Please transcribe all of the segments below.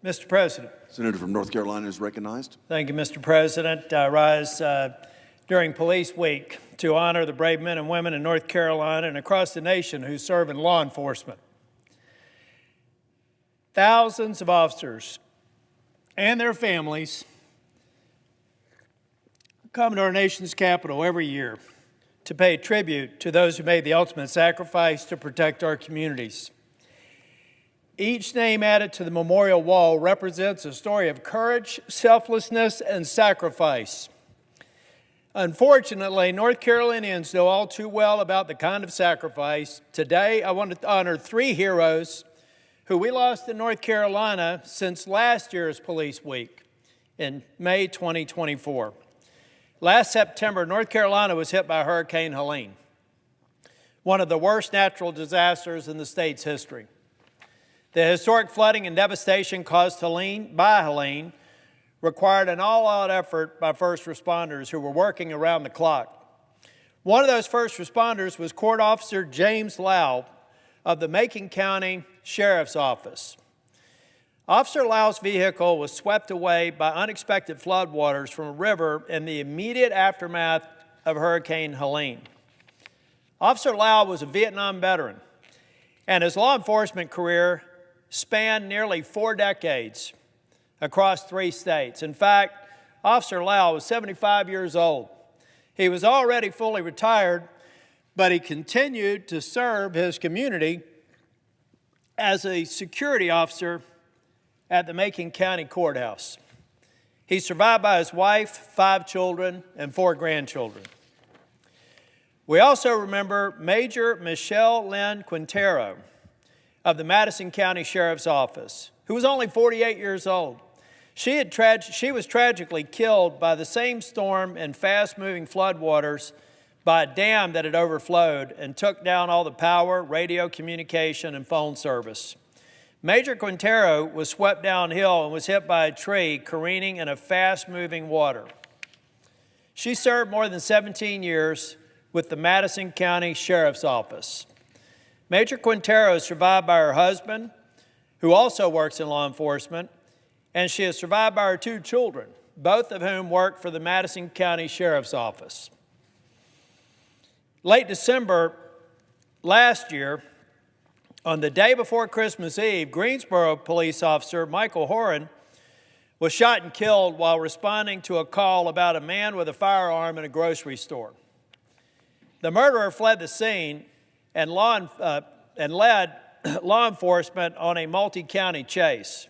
Mr. President. Senator from North Carolina is recognized. Thank you, Mr. President. I rise during Police Week to honor the brave men and women in North Carolina and across the nation who serve in law enforcement. Thousands of officers and their families come to our nation's capital every year to pay tribute to those who made the ultimate sacrifice to protect our communities. Each name added to the memorial wall represents a story of courage, selflessness, and sacrifice. Unfortunately, North Carolinians know all too well about the kind of sacrifice. Today, I want to honor 3 heroes who we lost in North Carolina since last year's Police Week in May 2024. Last September, North Carolina was hit by Hurricane Helene, one of the worst natural disasters in the state's history. The historic flooding and devastation caused by Helene required an all-out effort by first responders who were working around the clock. One of those first responders was Court Officer James Laauo of the Macon County Sheriff's Office. Officer Laau's vehicle was swept away by unexpected floodwaters from a river in the immediate aftermath of Hurricane Helene. Officer Laauo was a Vietnam veteran, and his law enforcement career spanned nearly 4 decades across 3 states. In fact, Officer Laauo was 75 years old. He was already fully retired, but he continued to serve his community as a security officer at the Macon County Courthouse. He's survived by his wife, 5 children, and 4 grandchildren. We also remember Major Michelle Lynn Quantero of the Madison County Sheriff's Office, who was only 48 years old. She was tragically killed by the same storm and fast-moving floodwaters by a dam that had overflowed and took down all the power, radio communication, and phone service. Major Quantero was swept downhill and was hit by a tree careening in a fast-moving water. She served more than 17 years with the Madison County Sheriff's Office. Major Quantero is survived by her husband, who also works in law enforcement, and she is survived by her 2 children, both of whom work for the Madison County Sheriff's Office. Late December last year, on the day before Christmas Eve, Greensboro police officer Michael Hin was shot and killed while responding to a call about a man with a firearm in a grocery store. The murderer fled the scene and led law enforcement on a multi-county chase.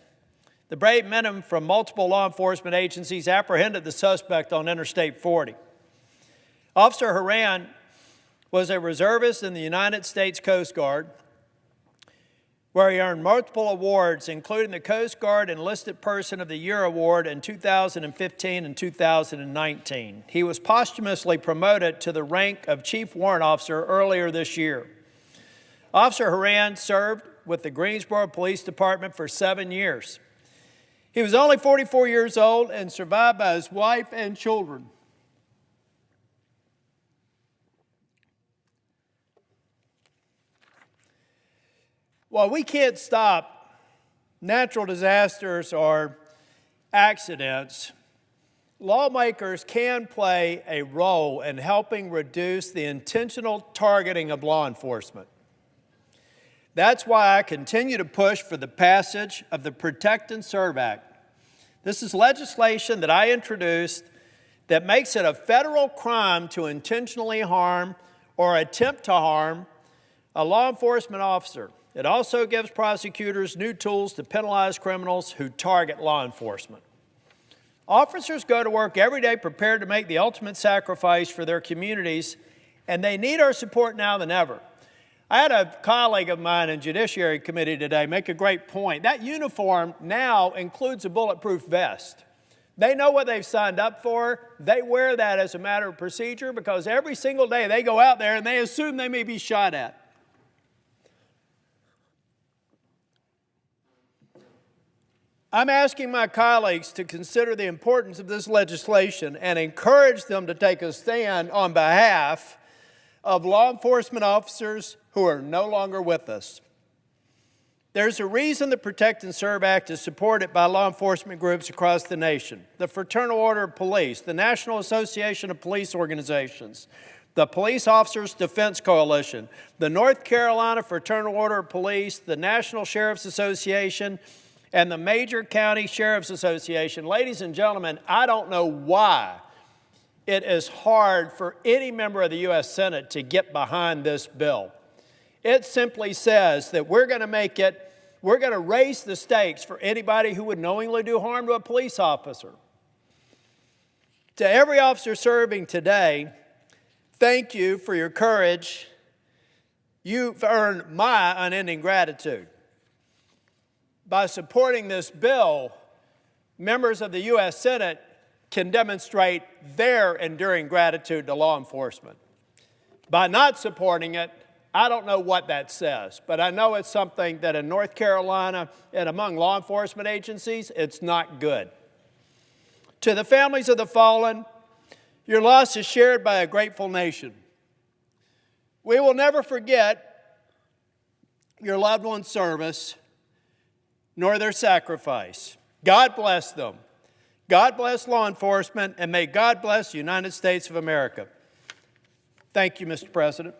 The brave men from multiple law enforcement agencies apprehended the suspect on Interstate 40. Officer Hin was a reservist in the United States Coast Guard, where he earned multiple awards, including the Coast Guard Enlisted Person of the Year Award in 2015 and 2019. He was posthumously promoted to the rank of Chief Warrant Officer earlier this year. Officer Hin served with the Greensboro Police Department for 7 years. He was only 44 years old and survived by his wife and children. While we can't stop natural disasters or accidents, lawmakers can play a role in helping reduce the intentional targeting of law enforcement. That's why I continue to push for the passage of the Protect and Serve Act. This is legislation that I introduced that makes it a federal crime to intentionally harm or attempt to harm a law enforcement officer. It also gives prosecutors new tools to penalize criminals who target law enforcement. Officers go to work every day prepared to make the ultimate sacrifice for their communities, and they need our support now than ever. I had a colleague of mine in Judiciary Committee today make a great point. That uniform now includes a bulletproof vest. They know what they've signed up for. They wear that as a matter of procedure because every single day they go out there and they assume they may be shot at. I'm asking my colleagues to consider the importance of this legislation and encourage them to take a stand on behalf of law enforcement officers who are no longer with us. There's a reason the Protect and Serve Act is supported by law enforcement groups across the nation. The Fraternal Order of Police, the National Association of Police Organizations, the Police Officers Defense Coalition, the North Carolina Fraternal Order of Police, the National Sheriff's Association, and the Major County Sheriff's Association. Ladies and gentlemen, I don't know why it is hard for any member of the U.S. Senate to get behind this bill. It simply says that we're going to raise the stakes for anybody who would knowingly do harm to a police officer. To every officer serving today, thank you for your courage. You've earned my unending gratitude. By supporting this bill, members of the U.S. Senate can demonstrate their enduring gratitude to law enforcement. By not supporting it, I don't know what that says, but I know it's something that in North Carolina and among law enforcement agencies, it's not good. To the families of the fallen, your loss is shared by a grateful nation. We will never forget your loved one's service, nor their sacrifice. God bless them. God bless law enforcement, and may God bless the United States of America. Thank you, Mr. President.